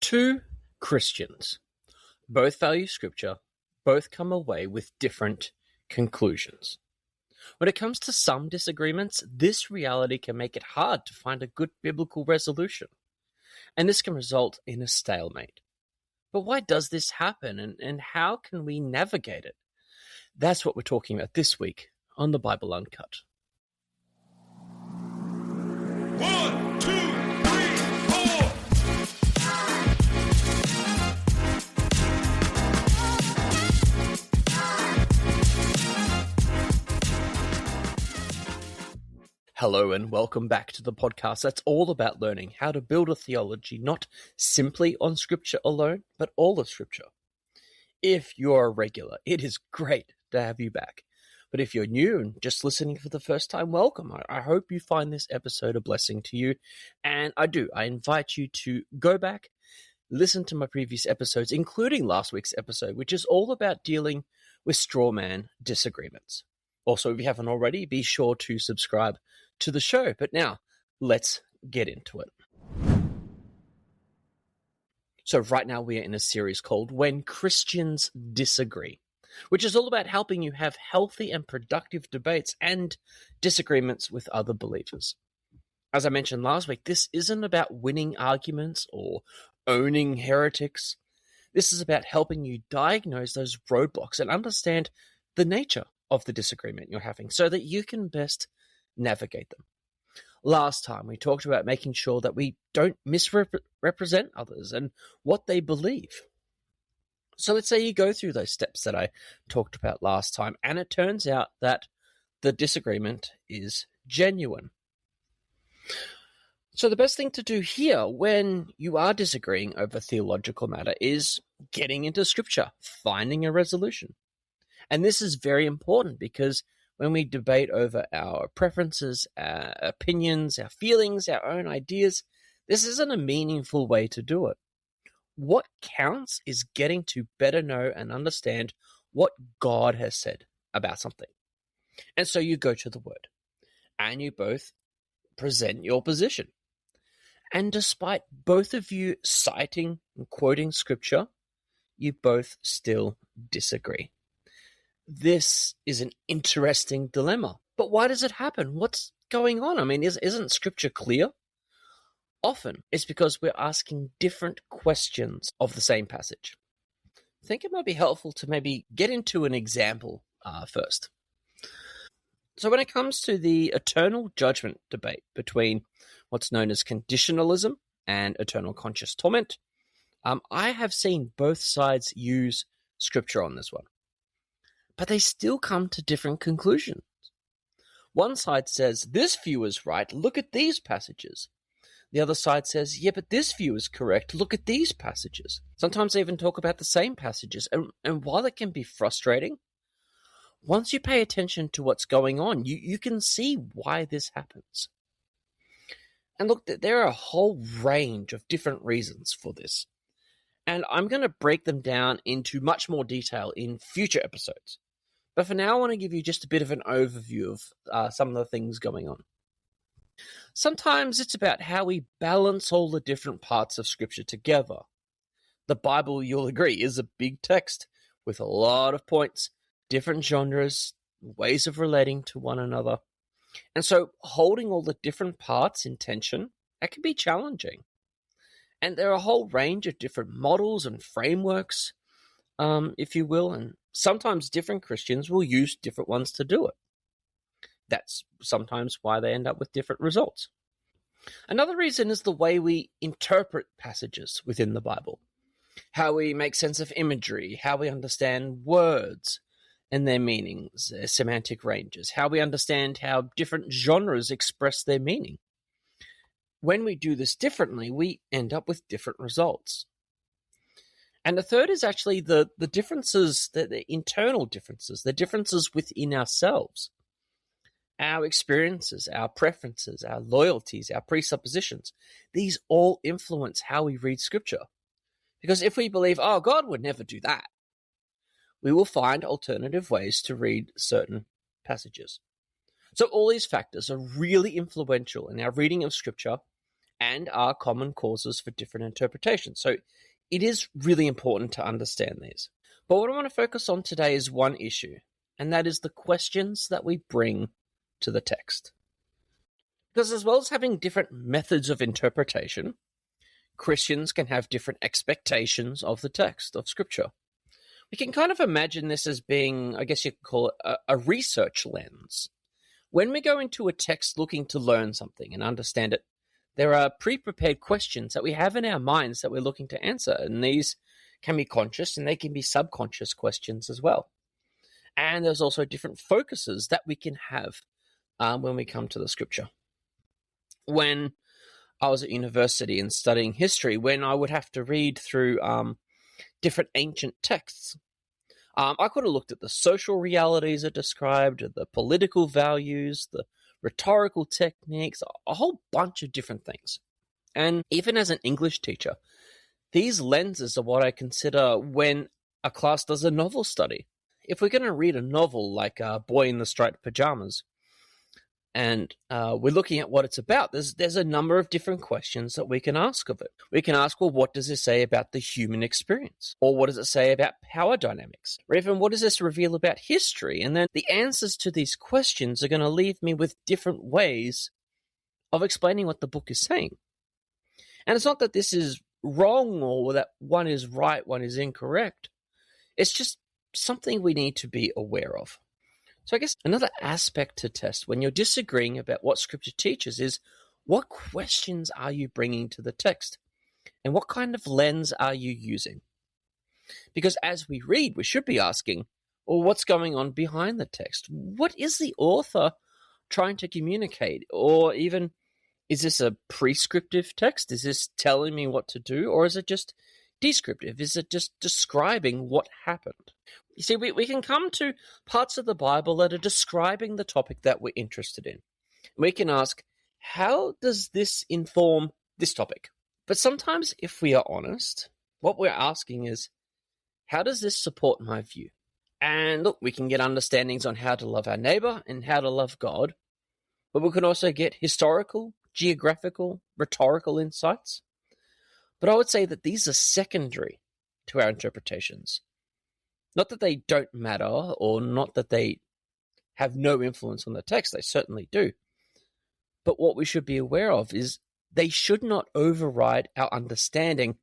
Two Christians, both value Scripture, both come away with different conclusions. When it comes to some disagreements, this reality can make it hard to find a good biblical resolution, and this can result in a stalemate. But why does this happen, and how can we navigate it? That's what we're talking about this week on the Bible Uncut. 1, 2, 3, 4. Hello and welcome back to the podcast that's all about learning how to build a theology not simply on Scripture alone, but all of Scripture. If you're a regular, it is great to have you back. But if you're new and just listening for the first time, welcome. I hope you find this episode a blessing to you. And I invite you to go back, listen to my previous episodes, including last week's episode, which is all about dealing with straw man disagreements. Also, if you haven't already, be sure to subscribe to the show. But now, let's get into it. So right now we are in a series called When Christians Disagree, which is all about helping you have healthy and productive debates and disagreements with other believers. As I mentioned last week, this isn't about winning arguments or owning heretics. This is about helping you diagnose those roadblocks and understand the nature of the disagreement you're having so that you can best navigate them. Last time we talked about making sure that we don't misrepresent others and what they believe. So let's say you go through those steps that I talked about last time, and it turns out that the disagreement is genuine. So the best thing to do here when you are disagreeing over theological matter is getting into Scripture, finding a resolution. And this is very important because when we debate over our preferences, our opinions, our feelings, our own ideas, this isn't a meaningful way to do it. What counts is getting to better know and understand what God has said about something. And so you go to the Word, and you both present your position. And despite both of you citing and quoting Scripture, you both still disagree. This is an interesting dilemma. But why does it happen? What's going on? I mean, isn't Scripture clear? Often it's because we're asking different questions of the same passage. I think it might be helpful to maybe get into an example first. So when it comes to the eternal judgment debate between what's known as conditionalism and eternal conscious torment, I have seen both sides use Scripture on this one. But they still come to different conclusions. One side says, this view is right, look at these passages. The other side says, yeah, but this view is correct, look at these passages. Sometimes they even talk about the same passages. And while it can be frustrating, once you pay attention to what's going on, you can see why this happens. And look, there are a whole range of different reasons for this. And I'm going to break them down into much more detail in future episodes. But for now, I want to give you just a bit of an overview of some of the things going on. Sometimes it's about how we balance all the different parts of Scripture together. The Bible, you'll agree, is a big text with a lot of points, different genres, ways of relating to one another. And so holding all the different parts in tension, that can be challenging. And there are a whole range of different models and frameworks, if you will, and sometimes different Christians will use different ones to do it. That's sometimes why they end up with different results. Another reason is the way we interpret passages within the Bible, how we make sense of imagery, how we understand words and their meanings, their semantic ranges, how we understand how different genres express their meaning. When we do this differently, we end up with different results. And the third is actually the differences, the internal differences, the differences within ourselves. Our experiences, our preferences, our loyalties, our presuppositions, these all influence how we read Scripture. Because if we believe, oh, God would never do that, we will find alternative ways to read certain passages. So all these factors are really influential in our reading of Scripture and are common causes for different interpretations. So it is really important to understand these. But what I want to focus on today is one issue, and that is the questions that we bring to the text. Because as well as having different methods of interpretation, Christians can have different expectations of the text of Scripture. We can kind of imagine this as being, I guess you could call it, a research lens. When we go into a text looking to learn something and understand it, there are pre-prepared questions that we have in our minds that we're looking to answer, and these can be conscious and they can be subconscious questions as well. And there's also different focuses that we can have when we come to the Scripture. When I was at university and studying history, when I would have to read through different ancient texts, I could have looked at the social realities it described, the political values, the rhetorical techniques, a whole bunch of different things. And even as an English teacher, these lenses are what I consider when a class does a novel study. If we're going to read a novel like Boy in the Striped Pajamas, and we're looking at what it's about, there's a number of different questions that we can ask of it. We can ask, well, what does this say about the human experience? Or what does it say about power dynamics? Or even, what does this reveal about history? And then the answers to these questions are going to leave me with different ways of explaining what the book is saying. And it's not that this is wrong or that one is right, one is incorrect. It's just something we need to be aware of. So I guess another aspect to test when you're disagreeing about what Scripture teaches is, what questions are you bringing to the text? And what kind of lens are you using? Because as we read, we should be asking, well, what's going on behind the text? What is the author trying to communicate? Or even, is this a prescriptive text? Is this telling me what to do? Or is it just descriptive? Is it just describing what happened? You see, we can come to parts of the Bible that are describing the topic that we're interested in. We can ask, how does this inform this topic? But sometimes, if we are honest, what we're asking is, how does this support my view? And look, we can get understandings on how to love our neighbor and how to love God, but we can also get historical, geographical, rhetorical insights. But I would say that these are secondary to our interpretations. Not that they don't matter, or not that they have no influence on the text. They certainly do. But what we should be aware of is they should not override our understanding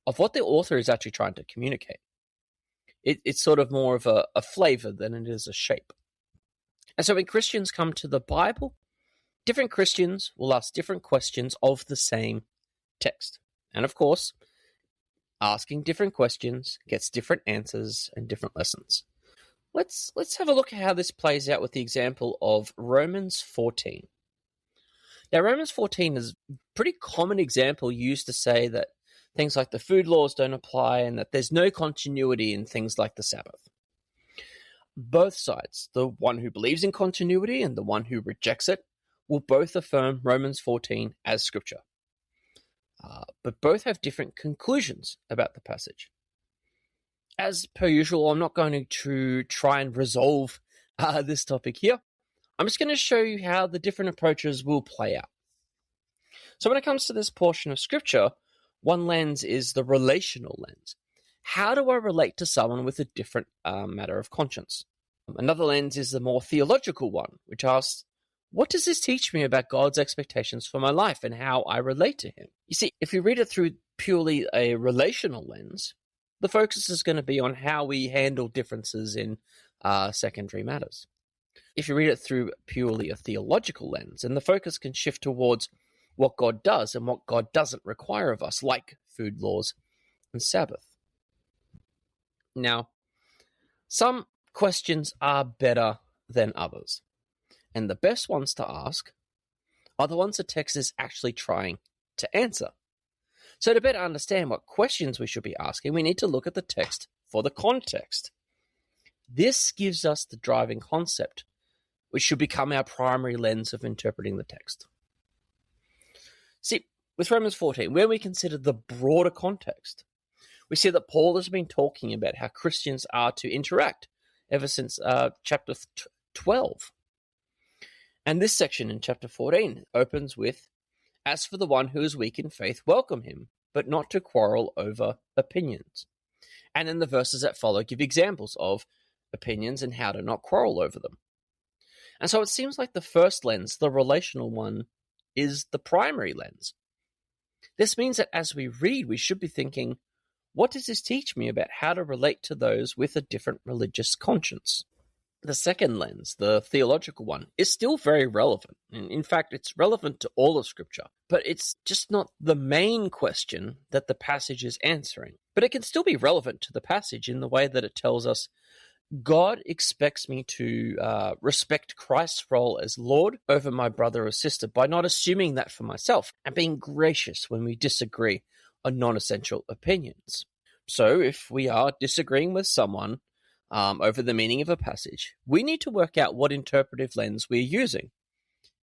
of what the author is actually trying to communicate. It's sort of more of a flavor than it is a shape. And so when Christians come to the Bible, different Christians will ask different questions of the same text. And of course, asking different questions gets different answers and different lessons. Let's have a look at how this plays out with the example of Romans 14. Now, Romans 14 is a pretty common example used to say that things like the food laws don't apply and that there's no continuity in things like the Sabbath. Both sides, the one who believes in continuity and the one who rejects it, will both affirm Romans 14 as Scripture. But both have different conclusions about the passage. As per usual, I'm not going to try and resolve this topic here. I'm just going to show you how the different approaches will play out. So when it comes to this portion of Scripture, one lens is the relational lens. How do I relate to someone with a different matter of conscience? Another lens is the more theological one, which asks, what does this teach me about God's expectations for my life and how I relate to Him? You see, if you read it through purely a relational lens, the focus is going to be on how we handle differences in secondary matters. If you read it through purely a theological lens, then the focus can shift towards what God does and what God doesn't require of us, like food laws and Sabbath. Now, some questions are better than others. And the best ones to ask are the ones the text is actually trying to answer. So to better understand what questions we should be asking, we need to look at the text for the context. This gives us the driving concept, which should become our primary lens of interpreting the text. See, with Romans 14, when we consider the broader context, we see that Paul has been talking about how Christians are to interact ever since chapter 12. And this section in chapter 14 opens with, As for the one who is weak in faith, welcome him, but not to quarrel over opinions. And then the verses that follow give examples of opinions and how to not quarrel over them. And so it seems like the first lens, the relational one, is the primary lens. This means that as we read, we should be thinking, what does this teach me about how to relate to those with a different religious conscience? The second lens, the theological one, is still very relevant. In fact, it's relevant to all of Scripture, but it's just not the main question that the passage is answering. But it can still be relevant to the passage in the way that it tells us God expects me to respect Christ's role as Lord over my brother or sister by not assuming that for myself and being gracious when we disagree on non-essential opinions. So if we are disagreeing with someone over the meaning of a passage, we need to work out what interpretive lens we're using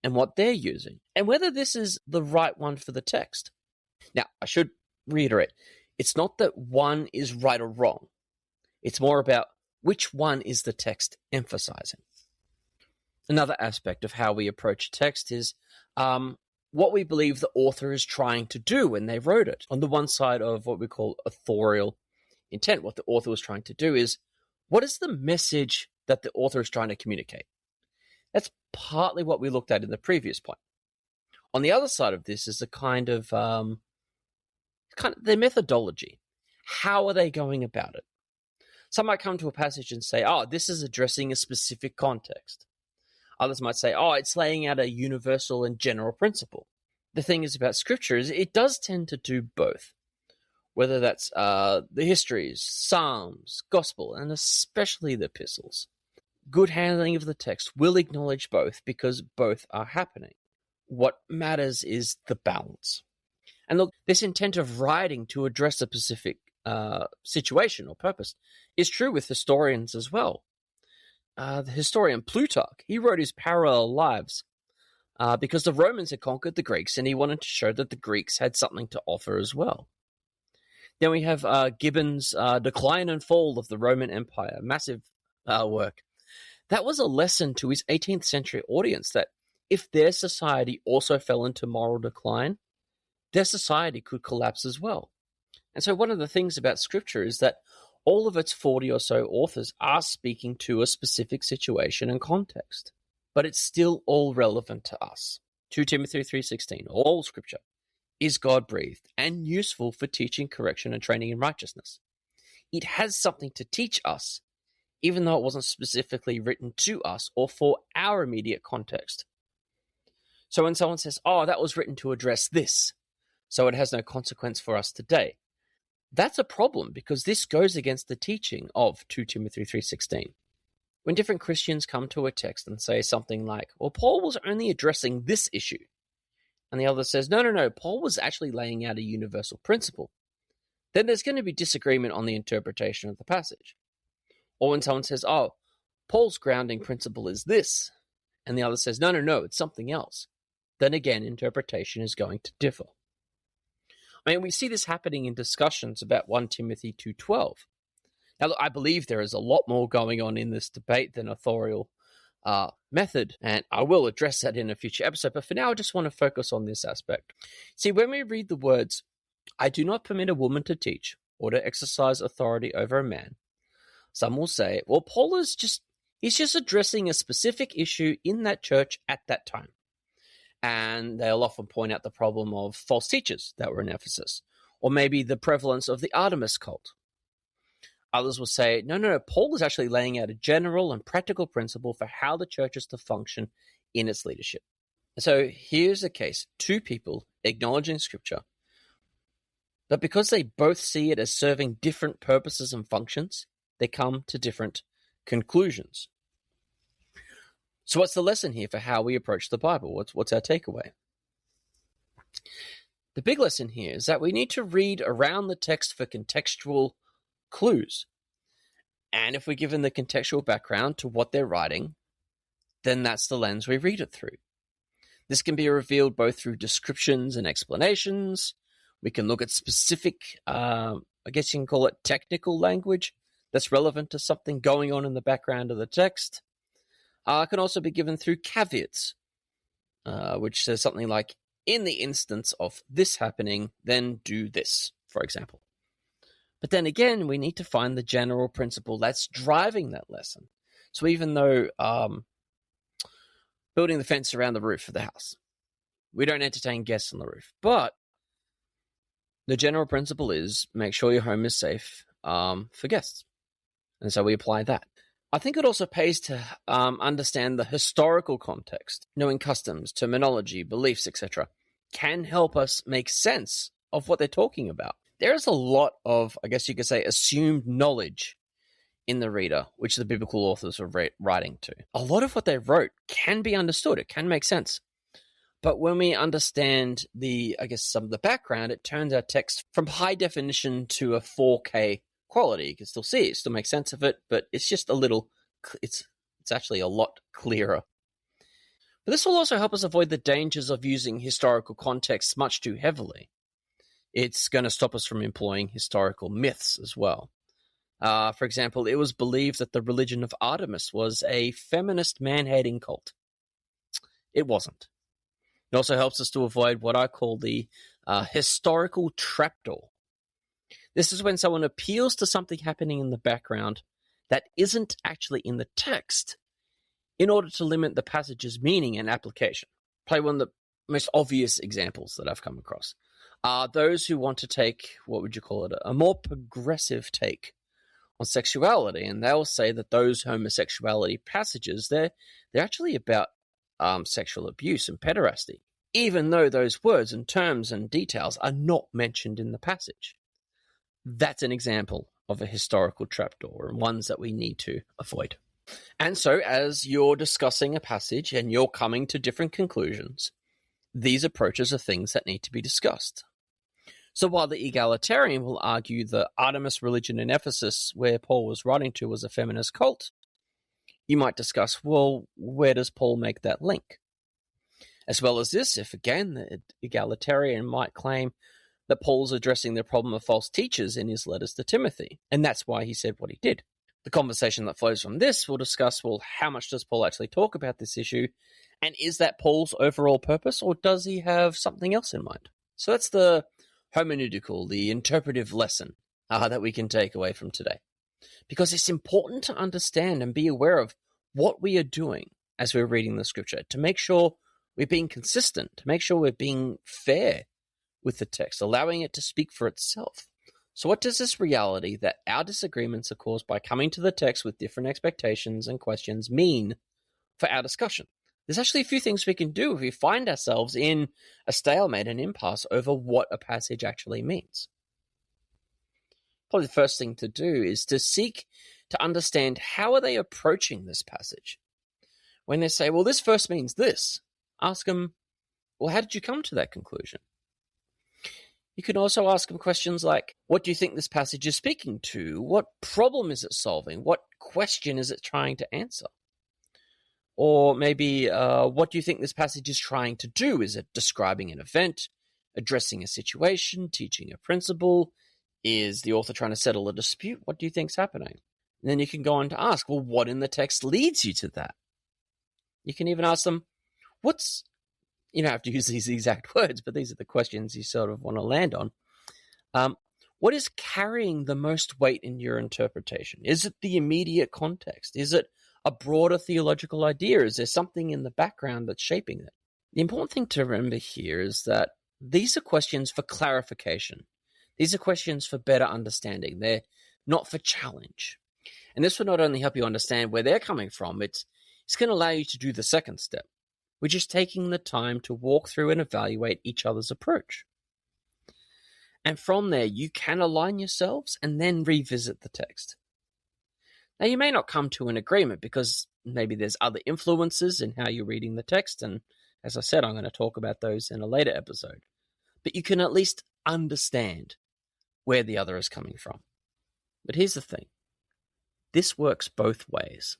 and what they're using and whether this is the right one for the text. Now, I should reiterate, it's not that one is right or wrong. It's more about which one is the text emphasizing. Another aspect of how we approach text is what we believe the author is trying to do when they wrote it. On the one side of what we call authorial intent, what the author was trying to do is, what is the message that the author is trying to communicate? That's partly what we looked at in the previous point. On the other side of this is the kind of their methodology. How are they going about it? Some might come to a passage and say, oh, this is addressing a specific context. Others might say, oh, it's laying out a universal and general principle. The thing is about Scripture is it does tend to do both, whether that's the histories, Psalms, Gospel, and especially the epistles. Good handling of the text will acknowledge both because both are happening. What matters is the balance. And look, this intent of writing to address a specific situation or purpose is true with historians as well. The historian Plutarch, he wrote his parallel lives because the Romans had conquered the Greeks and he wanted to show that the Greeks had something to offer as well. Then we have Gibbon's Decline and Fall of the Roman Empire, massive work. That was a lesson to his 18th century audience that if their society also fell into moral decline, their society could collapse as well. And so one of the things about Scripture is that all of its 40 or so authors are speaking to a specific situation and context, but it's still all relevant to us. 2 Timothy 3:16, all Scripture is God-breathed and useful for teaching, correction, and training in righteousness. It has something to teach us, even though it wasn't specifically written to us or for our immediate context. So when someone says, oh, that was written to address this, so it has no consequence for us today, that's a problem because this goes against the teaching of 2 Timothy 3:16. When different Christians come to a text and say something like, well, Paul was only addressing this issue, and the other says, no, Paul was actually laying out a universal principle, then there's going to be disagreement on the interpretation of the passage. Or when someone says, oh, Paul's grounding principle is this, and the other says, no, it's something else, then again, interpretation is going to differ. I mean, we see this happening in discussions about 1 Timothy 2:12. Now, look, I believe there is a lot more going on in this debate than authorial method, and I will address that in a future episode, but for now, I just want to focus on this aspect. See, when we read the words, I do not permit a woman to teach or to exercise authority over a man, some will say, well, Paul is he's just addressing a specific issue in that church at that time. And they'll often point out the problem of false teachers that were in Ephesus, or maybe the prevalence of the Artemis cult. Others will say, no, Paul is actually laying out a general and practical principle for how the church is to function in its leadership. So here's the case, two people acknowledging Scripture, but because they both see it as serving different purposes and functions, they come to different conclusions. So what's the lesson here for how we approach the Bible? What's our takeaway? The big lesson here is that we need to read around the text for contextual clues. And if we're given the contextual background to what they're writing, then that's the lens we read it through. This can be revealed both through descriptions and explanations. We can look at specific, I guess you can call it technical language that's relevant to something going on in the background of the text. Can also be given through caveats, which says something like, in the instance of this happening, then do this, for example. But then again, we need to find the general principle that's driving that lesson. So even though building the fence around the roof of the house, we don't entertain guests on the roof, but the general principle is make sure your home is safe for guests. And so we apply that. I think it also pays to understand the historical context. Knowing customs, terminology, beliefs, etc. can help us make sense of what they're talking about. There is a lot of, I guess you could say, assumed knowledge in the reader, which the biblical authors were writing to. A lot of what they wrote can be understood. It can make sense. But when we understand some of the background, it turns our text from high definition to a 4K quality. You can still see it, still make sense of it, but it's just it's actually a lot clearer. But this will also help us avoid the dangers of using historical context much too heavily. It's going to stop us from employing historical myths as well. For example, it was believed that the religion of Artemis was a feminist man-hating cult. It wasn't. It also helps us to avoid what I call the historical trapdoor. This is when someone appeals to something happening in the background that isn't actually in the text in order to limit the passage's meaning and application. Probably one of the most obvious examples that I've come across are those who want to take, a more progressive take on sexuality, and they'll say that those homosexuality passages, they're actually about sexual abuse and pederasty, even though those words and terms and details are not mentioned in the passage. That's an example of a historical trapdoor, and ones that we need to avoid. And so, as you're discussing a passage and you're coming to different conclusions, these approaches are things that need to be discussed. So while the egalitarian will argue the Artemis religion in Ephesus, where Paul was writing to, was a feminist cult, you might discuss, well, where does Paul make that link? As well as this, if again the egalitarian might claim that Paul's addressing the problem of false teachers in his letters to Timothy, and that's why he said what he did. The conversation that flows from this will discuss, well, how much does Paul actually talk about this issue, and is that Paul's overall purpose, or does he have something else in mind? So that's the hermeneutical, the interpretive lesson that we can take away from today. Because it's important to understand and be aware of what we are doing as we're reading the scripture, to make sure we're being consistent, to make sure we're being fair with the text, allowing it to speak for itself. So what does this reality that our disagreements are caused by coming to the text with different expectations and questions mean for our discussion? There's actually a few things we can do if we find ourselves in a stalemate, an impasse over what a passage actually means. Probably the first thing to do is to seek to understand how are they approaching this passage. When they say, well, this verse means this, ask them, well, how did you come to that conclusion? You can also ask them questions like, what do you think this passage is speaking to? What problem is it solving? What question is it trying to answer? Or maybe, what do you think this passage is trying to do? Is it describing an event, addressing a situation, teaching a principle? Is the author trying to settle a dispute? What do you think's happening? And then you can go on to ask, well, what in the text leads you to that? You can even ask them, you don't have to use these exact words, but these are the questions you sort of want to land on. What is carrying the most weight in your interpretation? Is it the immediate context? Is it a broader theological idea? Is there something in the background that's shaping it? The important thing to remember here is that these are questions for clarification. These are questions for better understanding. They're not for challenge. And this will not only help you understand where they're coming from, it's going to allow you to do the second step, which is taking the time to walk through and evaluate each other's approach. And from there, you can align yourselves and then revisit the text. Now, you may not come to an agreement because maybe there's other influences in how you're reading the text, and as I said, I'm going to talk about those in a later episode. But you can at least understand where the other is coming from. But here's the thing. This works both ways.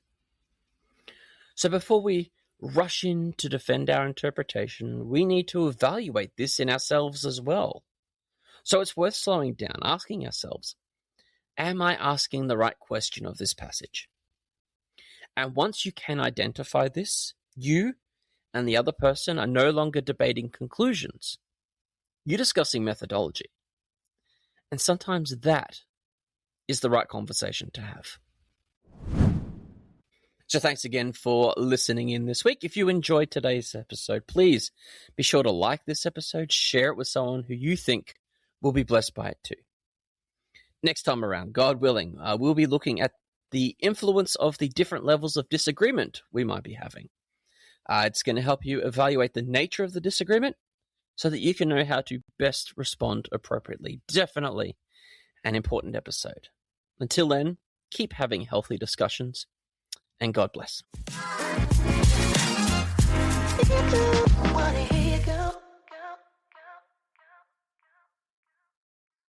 So before we rush in to defend our interpretation, we need to evaluate this in ourselves as well. So it's worth slowing down, asking ourselves, am I asking the right question of this passage? And once you can identify this, you and the other person are no longer debating conclusions. You're discussing methodology. And sometimes that is the right conversation to have. So thanks again for listening in this week. If you enjoyed today's episode, please be sure to like this episode, share it with someone who you think will be blessed by it too. Next time around, God willing, we'll be looking at the influence of the different levels of disagreement we might be having. It's going to help you evaluate the nature of the disagreement so that you can know how to best respond appropriately. Definitely an important episode. Until then, keep having healthy discussions, and God bless.